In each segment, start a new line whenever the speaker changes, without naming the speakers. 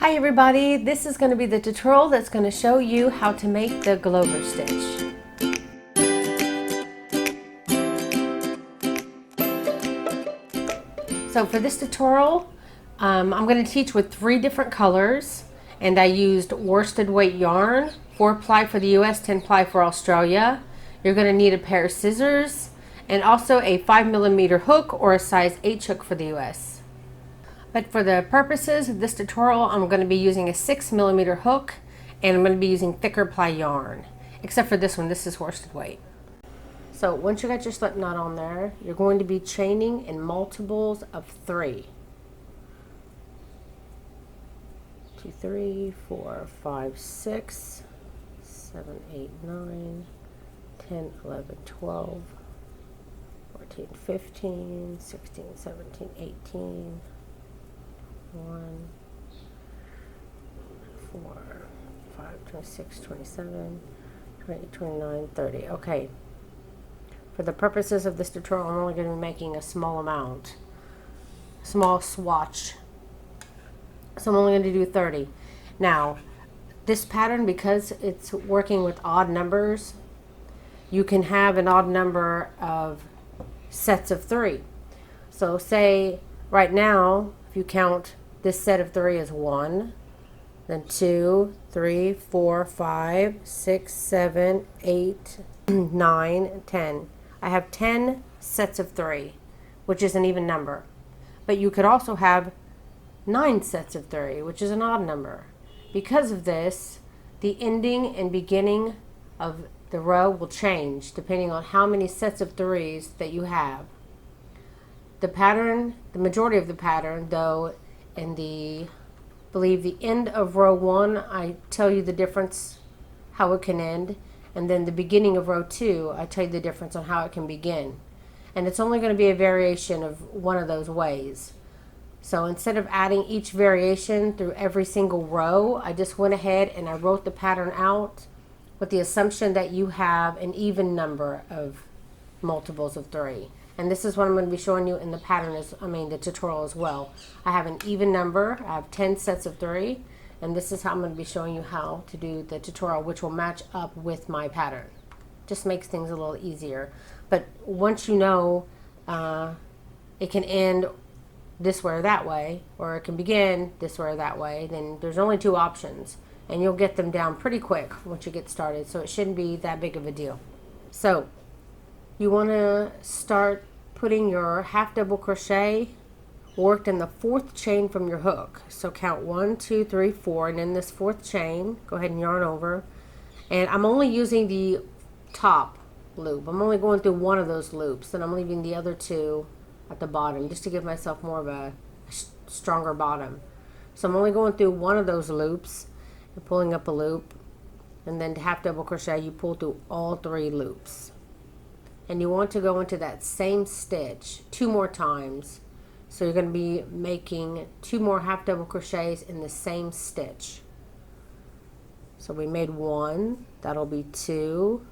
Hi everybody, this is going to be the tutorial that's going to show you how to make the Clover stitch. So for this tutorial, I'm going to teach with 3 different colors, and I used worsted weight yarn, 4 ply for the US, 10 ply for Australia. You're going to need a pair of scissors and also a 5mm hook or a size H hook for the US. But for the purposes of this tutorial, I'm going to be using a 6mm hook, and I'm going to be using thicker ply yarn. Except for this one, this is worsted weight. So once you got your slip knot on there, you're going to be chaining in multiples of 3. 2, 3, 4, 5, 6, 7, 8, 9, 10, 11, 12, 14, 15, 16, 17, 18, 1, 4, 5, 26, 27, 28, 29, 30. Okay. For the purposes of this tutorial, I'm only going to be making a small amount, small swatch. So I'm only going to do 30. Now, this pattern, because it's working with odd numbers, you can have an odd number of sets of 3. So say right now, if you count this set of 3 as 1, then 2, 3, 4, 5, 6, 7, 8, 9, 10. I have 10 sets of 3, which is an even number. But you could also have 9 sets of 3, which is an odd number. Because of this, the ending and beginning of the row will change depending on how many sets of 3s that you have. The pattern, the majority of the pattern, though, in the, I believe the end of row 1, I tell you the difference, how it can end, and then the beginning of row 2, I tell you the difference on how it can begin. And it's only going to be a variation of one of those ways. So instead of adding each variation through every single row, I just went ahead and I wrote the pattern out with the assumption that you have an even number of multiples of 3. And this is what I'm going to be showing you in the pattern, the tutorial as well. I have an even number. I have 10 sets of 3. And this is how I'm going to be showing you how to do the tutorial, which will match up with my pattern. Just makes things a little easier. But once you know it can end this way or that way, or it can begin this way or that way, then there's only 2 options. And you'll get them down pretty quick once you get started. So it shouldn't be that big of a deal. So you want to start putting your half double crochet worked in the 4th chain from your hook. So count 1, 2, 3, 4, and in this 4th chain, go ahead and yarn over. And I'm only using the top loop. I'm only going through one of those loops, and I'm leaving the other 2 at the bottom just to give myself more of a stronger bottom. So I'm only going through one of those loops and pulling up a loop, and then to half double crochet you pull through all 3 loops. And you want to go into that same stitch 2 more times. So you're going to be making 2 more half double crochets in the same stitch. So we made 1, that'll be 2,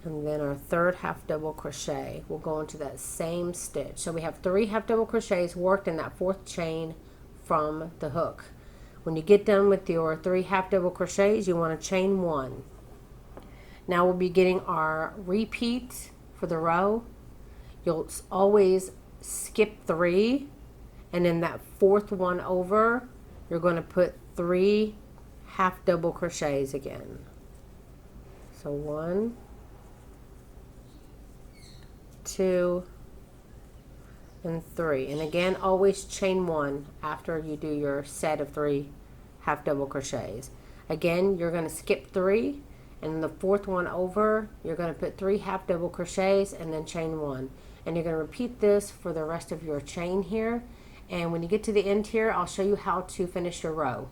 and then our 3rd half double crochet will go into that same stitch. So we have 3 half double crochets worked in that 4th chain from the hook. When you get done with your 3 half double crochets, you want to chain 1. Now we'll be getting our repeat for the row. You'll always skip 3, and in that 4th one over, you're going to put 3 half double crochets again. So 1, 2, and 3. And again, always chain 1 after you do your set of 3 half double crochets. Again, you're going to skip 3, and in the 4th one over, you're going to put 3 half double crochets and then chain 1. And you're going to repeat this for the rest of your chain here. And when you get to the end here, I'll show you how to finish your row.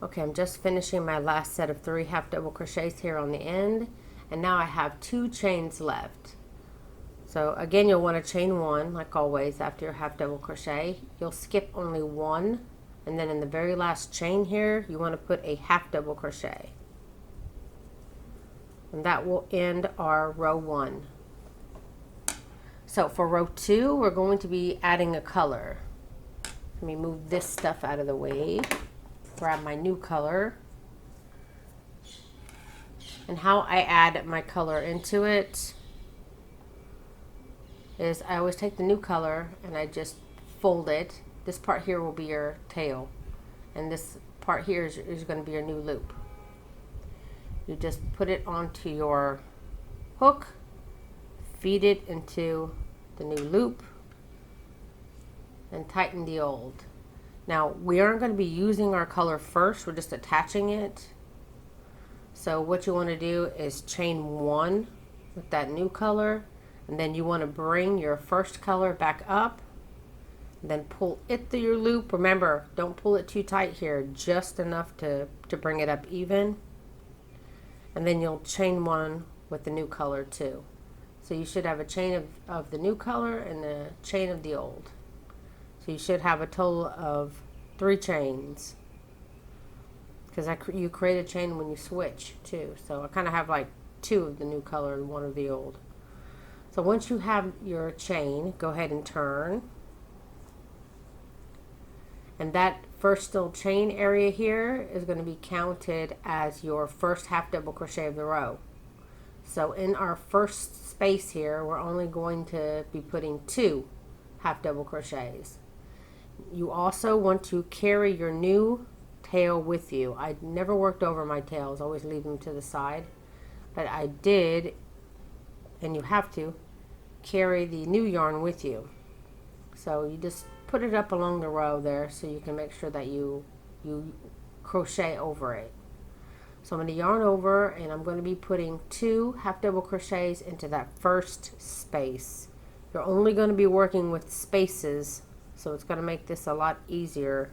Okay, I'm just finishing my last set of 3 half double crochets here on the end. And now I have 2 chains left. So again, you'll want to chain 1, like always, after your half double crochet. You'll skip only 1. And then in the very last chain here, you want to put a half double crochet. And that will end our row 1. So for row 2, we're going to be adding a color. Let me move this stuff out of the way. grab my new color. And how I add my color into it is I always take the new color and I just fold it. This part here will be your tail, and this part here is going to be your new loop. You just put it onto your hook, feed it into the new loop, and tighten the old. Now we aren't going to be using our color first, we're just attaching it. So what you want to do is chain one with that new color, and then you want to bring your first color back up, and then pull it through your loop. Remember, don't pull it too tight here, just enough to bring it up even. And then you'll chain one with the new color too. So you should have a chain of the new color and a chain of the old. So you should have a total of 3 chains. Because you create a chain when you switch too. So I kind of have like 2 of the new color and 1 of the old. So once you have your chain, go ahead and turn. And that first still chain area here is going to be counted as your first half double crochet of the row. So in our first space here, we're only going to be putting 2 half double crochets. You also want to carry your new tail with you. I never worked over my tails, always leave them to the side, but I did, and you have to carry the new yarn with you. So you just put it up along the row there so you can make sure that you crochet over it. So I'm going to yarn over, and I'm going to be putting 2 half double crochets into that first space. You're only going to be working with spaces, so it's going to make this a lot easier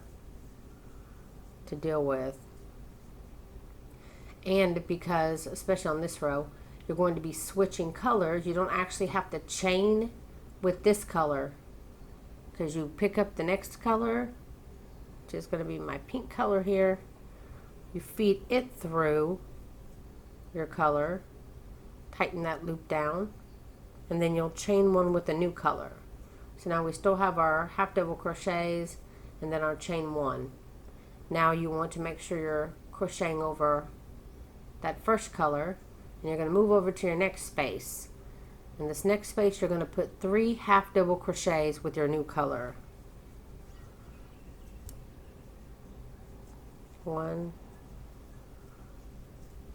to deal with. And because, especially on this row, you're going to be switching colors, you don't actually have to chain with this color, because you pick up the next color, which is going to be my pink color here. You feed it through your color, tighten that loop down, and then you'll chain one with a new color. So now we still have our half double crochets and then our chain one. Now you want to make sure you're crocheting over that first color, and you're going to move over to your next space. In this next space, you're going to put 3 half double crochets with your new color. 1,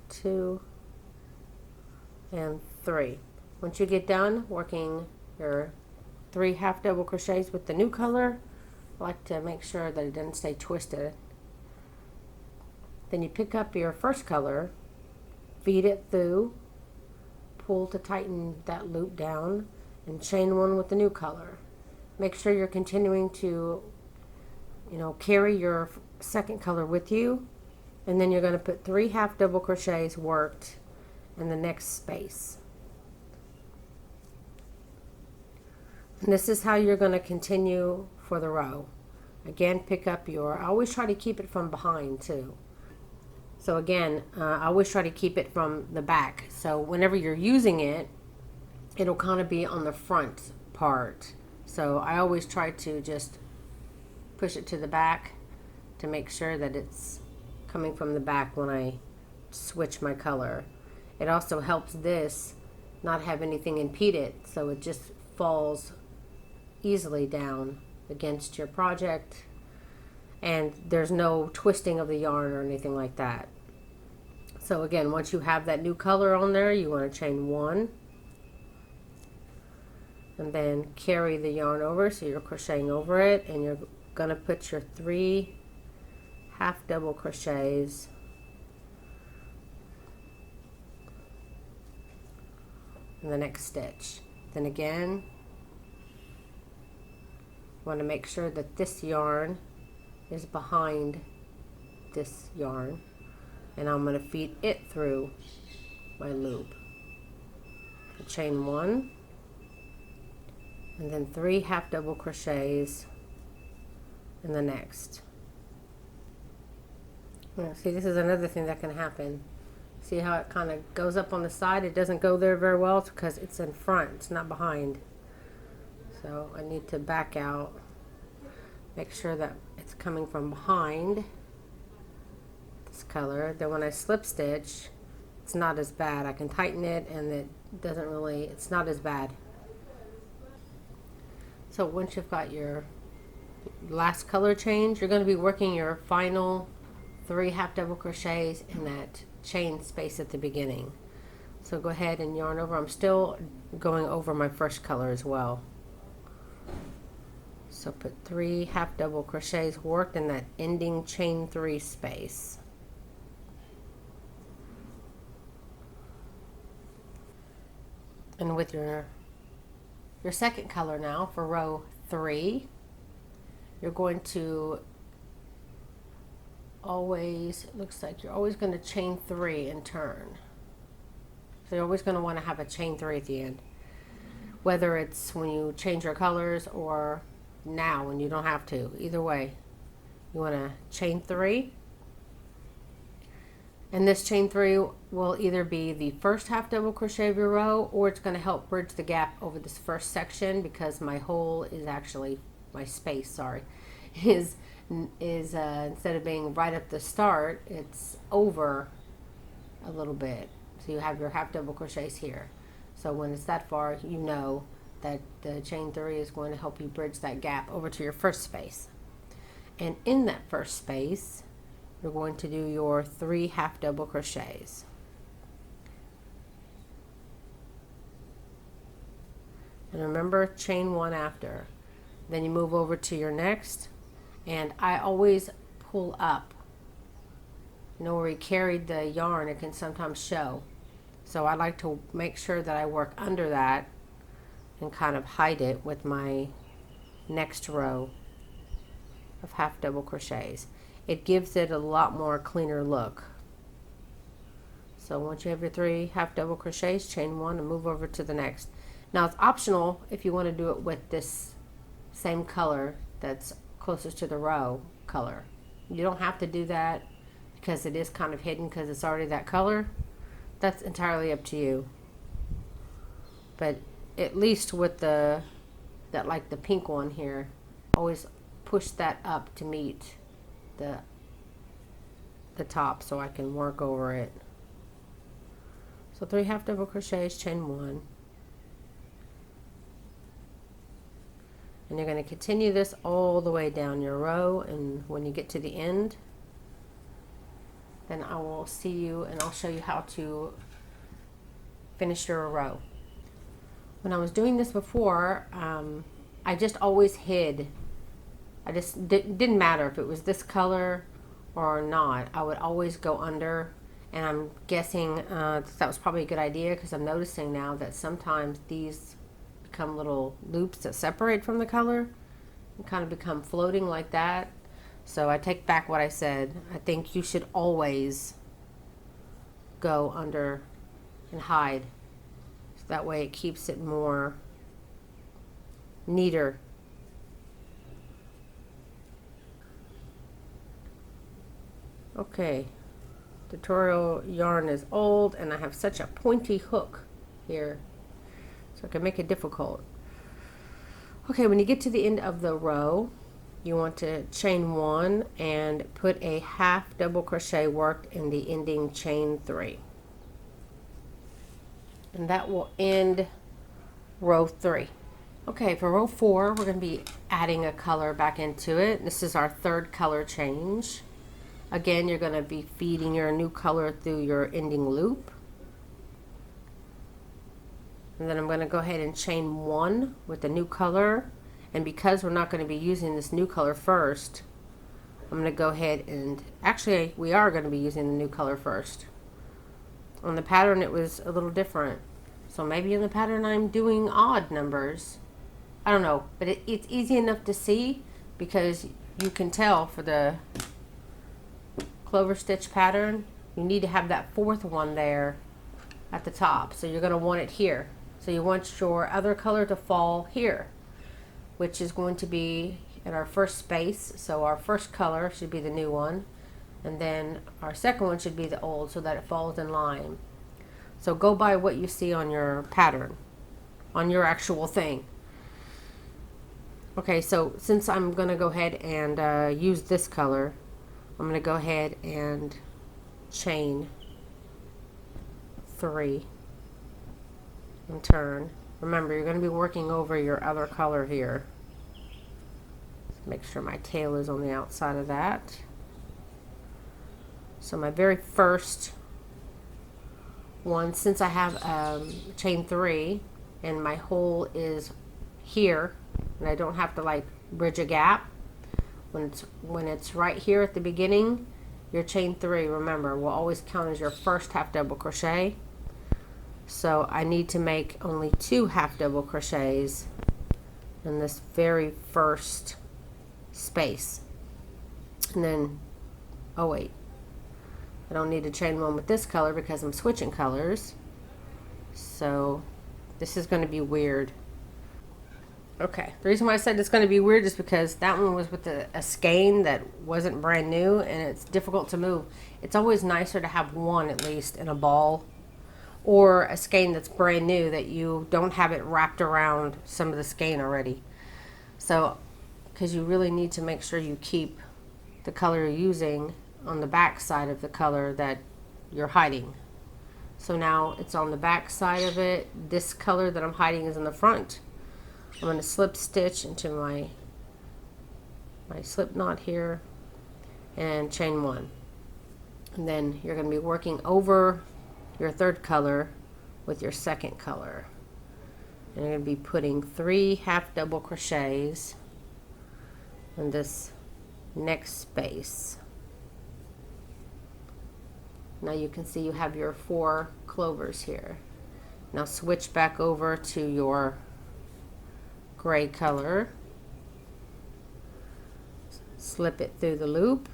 2, and 3. Once you get done working your 3 half double crochets with the new color, I like to make sure that it doesn't stay twisted. Then you pick up your first color, feed it through, pull to tighten that loop down, and chain one with the new color. Make sure you're continuing to, carry your second color with you, and then you're going to put 3 half double crochets worked in the next space. And this is how you're going to continue for the row. Again, pick up I always try to keep it from behind too. So again, I always try to keep it from the back. So whenever you're using it, it'll kind of be on the front part. So I always try to just push it to the back to make sure that it's coming from the back when I switch my color. It also helps this not have anything impede it, so it just falls easily down against your project, and there's no twisting of the yarn or anything like that. So again, once you have that new color on there, you want to chain 1 and then carry the yarn over, so you're crocheting over it, and you're going to put your 3 half double crochets in the next stitch. Then again, want to make sure that this yarn is behind this yarn, and I'm going to feed it through my loop. Chain 1 and then 3 half double crochets in the next. Now, see, this is another thing that can happen. See how it kind of goes up on the side? It doesn't go there very well because it's in front, it's not behind. So I need to back out, make sure that it's coming from behind, color, then when I slip stitch, it's not as bad. I can tighten it and it doesn't really, it's not as bad. So once you've got your last color change, you're going to be working your final 3 half double crochets in that chain space at the beginning. So go ahead and yarn over. I'm still going over my first color as well. So put 3 half double crochets worked in that ending chain 3 space. And with your second color now for row 3, you're going to always, it looks like you're always going to chain 3 and turn. So you're always going to want to have a chain 3 at the end, whether it's when you change your colors or now when you don't have to. Either way, you want to chain 3, and this chain 3 will either be the first half double crochet of your row, or it's going to help bridge the gap over this first section, because my hole is actually, my space, sorry, is instead of being right at the start, it's over a little bit. So you have your half double crochets here. So when it's that far, you know that the chain 3 is going to help you bridge that gap over to your first space. And in that first space, you're going to do your 3 half double crochets. And remember, chain 1 after. Then you move over to your next, and I always pull up. You know, where you carried the yarn, it can sometimes show. So I like to make sure that I work under that and kind of hide it with my next row of half double crochets. It gives it a lot more cleaner look. So once you have your 3 half double crochets, chain 1 and move over to the next. Now it's optional if you want to do it with this same color that's closest to the row color. You don't have to do that because it is kind of hidden because it's already that color. That's entirely up to you. But at least with the pink one here, always push that up to meet the top so I can work over it. So 3 half double crochets, chain 1. And you're going to continue this all the way down your row, and when you get to the end, then I will see you and I'll show you how to finish your row. When I was doing this before, I just always hid. I just didn't matter if it was this color or not. I would always go under, and I'm guessing that was probably a good idea, because I'm noticing now that sometimes these become little loops that separate from the color and kind of become floating like that. So I take back what I said. I think you should always go under and hide. So that way it keeps it more neater. Okay, tutorial yarn is old and I have such a pointy hook here, so it can make it difficult. Okay, when you get to the end of the row, you want to chain 1 and put a half double crochet worked in the ending chain 3. And that will end row 3. Okay, for row 4, we're going to be adding a color back into it. This is our third color change. Again, you're going to be feeding your new color through your ending loop. And then I'm going to go ahead and chain 1 with the new color. And because we're not going to be using this new color first, I'm going to go ahead and, actually we are going to be using the new color first. On the pattern it was a little different. So maybe in the pattern I'm doing odd numbers. I don't know, but it's easy enough to see because you can tell for the Clover Stitch pattern, you need to have that fourth one there at the top. So you're going to want it here. So you want your other color to fall here, which is going to be in our first space. So our first color should be the new one, and then our second one should be the old, so that it falls in line. So go by what you see on your pattern, on your actual thing. Okay, so since I'm going to go ahead and use this color, I'm going to go ahead and chain 3 and turn. Remember, you're going to be working over your other color here. Make sure my tail is on the outside of that. So my very first one, since I have chain 3 and my hole is here and I don't have to like bridge a gap, when it's right here at the beginning, your chain 3, remember, will always count as your first half double crochet. So I need to make only 2 half double crochets in this very first space. And then, oh wait, I don't need to chain 1 with this color because I'm switching colors. So this is going to be weird. Okay, the reason why I said it's going to be weird is because that one was with a skein that wasn't brand new and it's difficult to move. It's always nicer to have one at least in a ball, or a skein that's brand new that you don't have it wrapped around some of the skein already. So, because you really need to make sure you keep the color you're using on the back side of the color that you're hiding. So now it's on the back side of it. This color that I'm hiding is in the front. I'm going to slip stitch into my slip knot here and chain 1. And then you're going to be working over your third color with your second color. And you're going to be putting 3 half double crochets in this next space. Now you can see you have your 4 clovers here. Now switch back over to your gray color, slip it through the loop,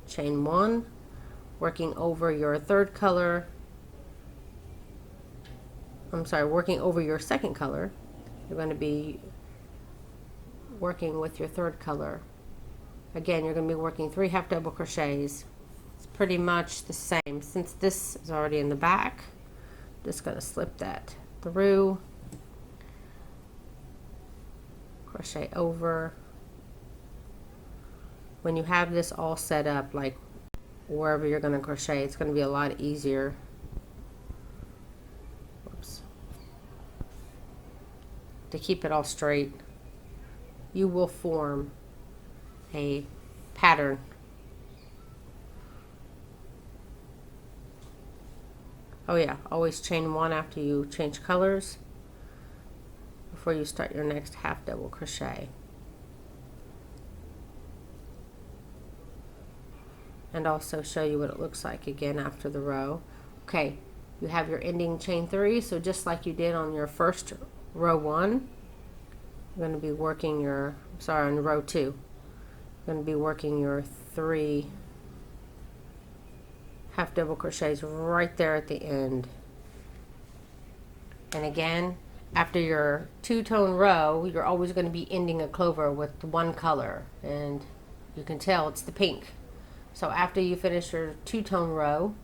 chain 1, working over your third color, working over your second color. You're going to be working with your third color. Again, you're going to be working 3 half double crochets. It's pretty much the same. Since this is already in the back, I'm just going to slip that through, crochet over. When you have this all set up, like wherever you're going to crochet, it's going to be a lot easier. Whoops. To keep it all straight, you will form a pattern. Oh yeah, always chain 1 after you change colors before you start your next half double crochet. And also show you what it looks like again after the row. Okay, you have your ending chain 3, so just like you did on your first row 1, you're going to be working your, on row 2, you're going to be working your 3 half double crochets right there at the end. And again, after your 2-tone row, you're always going to be ending a clover with 1 color, and you can tell it's the pink. So after you finish your 2-tone row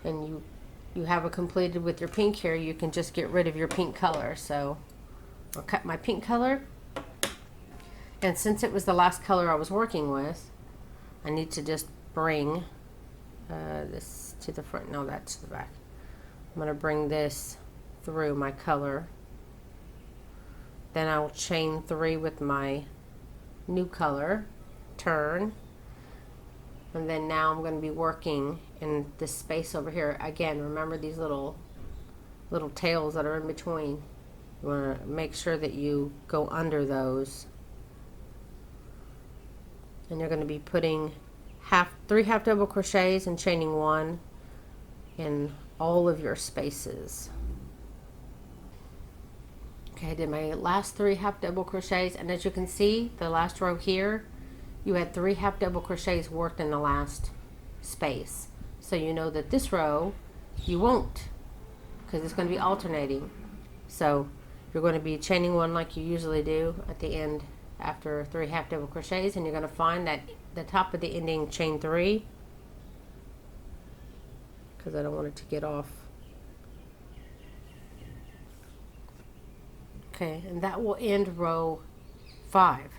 and you have it completed with your pink here, you can just get rid of your pink color. So I'll cut my pink color, and since it was the last color I was working with, I need to just bring this to the front. No, that's to the back. I'm going to bring this through my color. Then I will chain 3 with my new color, turn, and then now I'm going to be working in this space over here. Again, remember these little tails that are in between. You want to make sure that you go under those, and you're going to be putting 3 half double crochets and chaining 1 in all of your spaces. Okay, I did my last 3 half double crochets, and as you can see, the last row here, you had 3 half double crochets worked in the last space. So you know that this row you won't, because it's going to be alternating. So you're going to be chaining 1 like you usually do at the end after 3 half double crochets, and you're going to find that the top of the ending chain 3, because I don't want it to get off. Okay, and that will end row 5.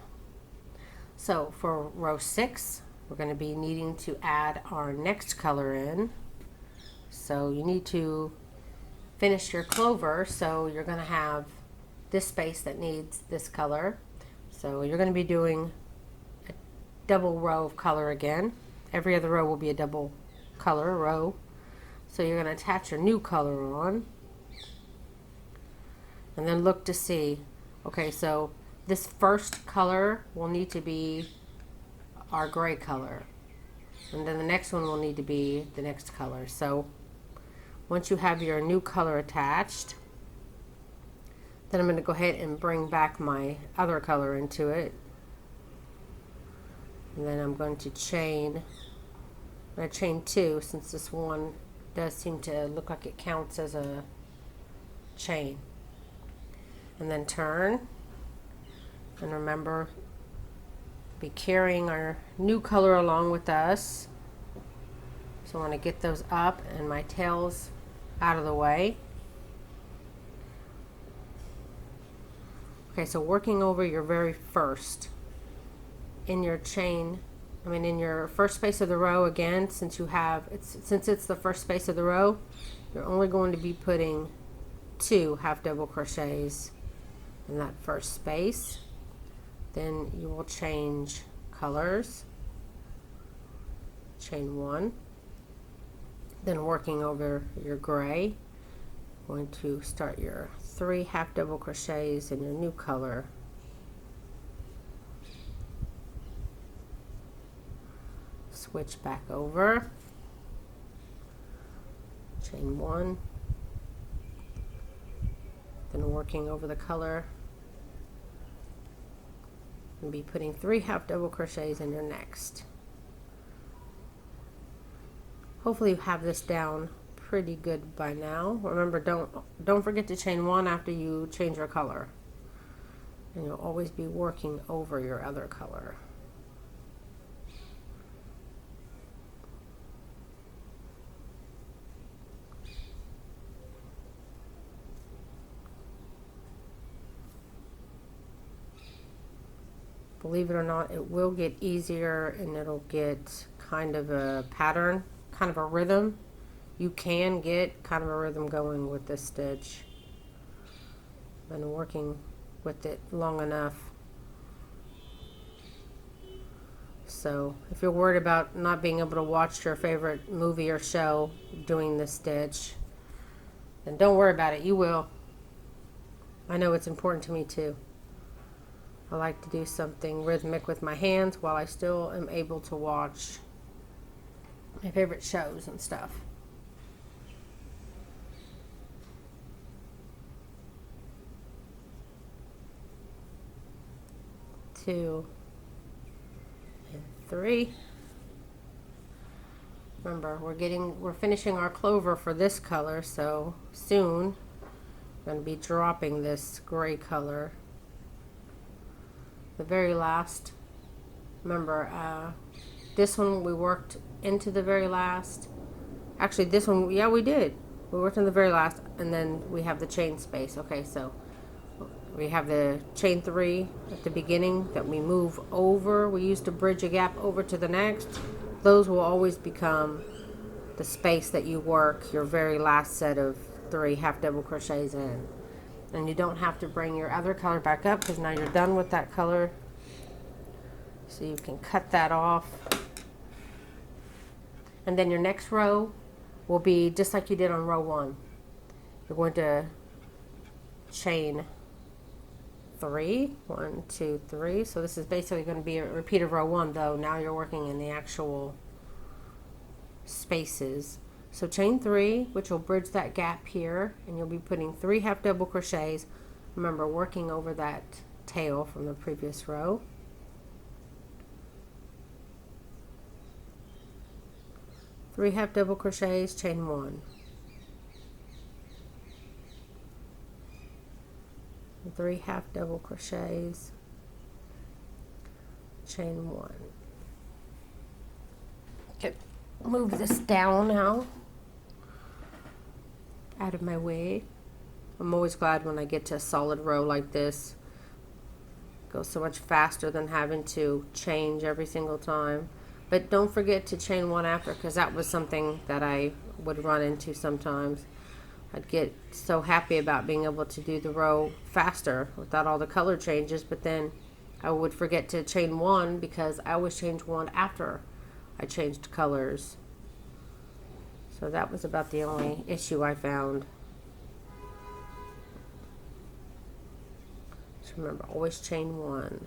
So for row 6, we're going to be needing to add our next color in. So you need to finish your clover, so you're going to have this space that needs this color. So you're going to be doing a double row of color again. Every other row will be a double color row. So you're going to attach your new color on, and then look to see, okay, so this first color will need to be our gray color, and then the next one will need to be the next color. So once you have your new color attached, then I'm going to go ahead and bring back my other color into it, and then I'm going to chain 2, since this one does seem to look like it counts as a chain, and then turn. And remember, be carrying our new color along with us. So I want to get those up and my tails out of the way. Okay, so working over your very first in your chain, in your first space of the row again, since it's the first space of the row, you're only going to be putting 2 half double crochets in that first space. Then you will change colors, chain 1, then working over your gray, going to start your 3 half double crochets in your new color, switch back over, chain 1, then working over the color, and be putting 3 half double crochets in your next. Hopefully you have this down pretty good by now. Remember, don't forget to chain 1 after you change your color, and you'll always be working over your other color. Believe it or not, it will get easier, and it'll get kind of a pattern, kind of a rhythm. You can get kind of a rhythm going with this stitch. Been working with it long enough. So if you're worried about not being able to watch your favorite movie or show doing this stitch, then don't worry about it. You will. I know it's important to me too. I like to do something rhythmic with my hands while I still am able to watch my favorite shows and stuff. Two and 3. Remember, we're finishing our clover for this color, so soon I'm going to be dropping this gray color. The very last, remember, this one we worked into the very last. Actually, this one, yeah, we did. We worked in the very last, and then we have the chain space. Okay, so we have the chain 3 at the beginning that we move over. We used to bridge a gap over to the next. Those will always become the space that you work your very last set of 3 half double crochets in. And you don't have to bring your other color back up, because now you're done with that color. So you can cut that off. And then your next row will be just like you did on row 1. You're going to chain 3. 1, 2, 3. So this is basically going to be a repeat of row 1, though now you're working in the actual spaces. So chain 3, which will bridge that gap here, and you'll be putting 3 half double crochets. Remember, working over that tail from the previous row. Three half double crochets, chain 1. 3 half double crochets, chain 1. Okay, move this down now, out of my way. I'm always glad when I get to a solid row like this. It goes so much faster than having to change every single time. But don't forget to chain 1 after, because that was something that I would run into sometimes. I'd get so happy about being able to do the row faster without all the color changes, but then I would forget to chain 1 because I always changed 1 after I changed colors. So that was about the only issue I found. Just remember, always chain 1.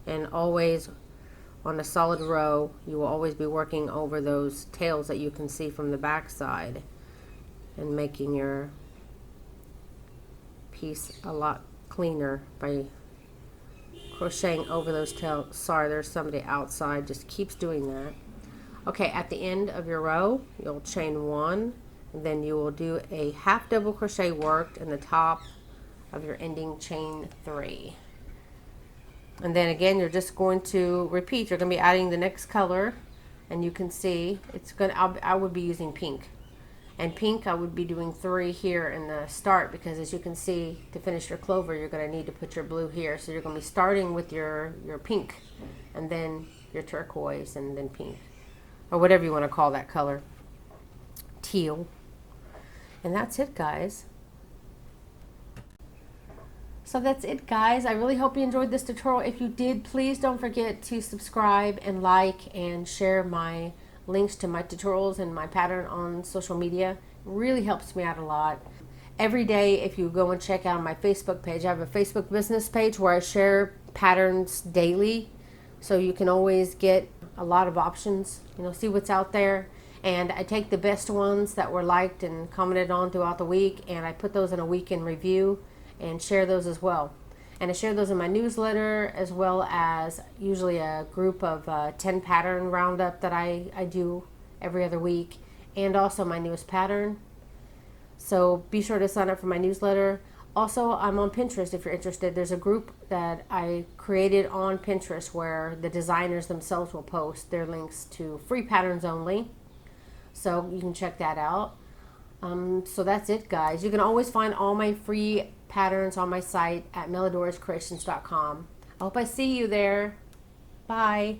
And always on a solid row, you will always be working over those tails that you can see from the back side and making your piece a lot cleaner by crocheting over those tails. Sorry, there's somebody outside, just keeps doing that. Okay, at the end of your row, you'll chain 1, and then you will do a half double crochet worked in the top of your ending chain 3. And then again, you're just going to repeat. You're going to be adding the next color, and you can see it's going to, I would be using pink. And pink, I would be doing 3 here in the start, because as you can see, to finish your clover, you're going to need to put your blue here. So you're going to be starting with your pink, and then your turquoise, and then pink, or whatever you want to call that color, teal. And that's it, guys. So that's it, guys. I really hope you enjoyed this tutorial. If you did, please don't forget to subscribe and like and share my links to my tutorials and my pattern on social media. It really helps me out a lot. Every day, if you go and check out my Facebook page, I have a Facebook business page where I share patterns daily, so you can always get a lot of options, you know, see what's out there. And I take the best ones that were liked and commented on throughout the week, and I put those in a weekend review and share those as well. And I share those in my newsletter, as well as usually a group of 10 pattern roundup that I do every other week, and also my newest pattern. So be sure to sign up for my newsletter. Also, I'm on Pinterest if you're interested. There's a group that I created on Pinterest where the designers themselves will post their links to free patterns only. So you can check that out. So that's it, guys. You can always find all my free patterns on my site at melodorascreations.com. I hope I see you there. Bye.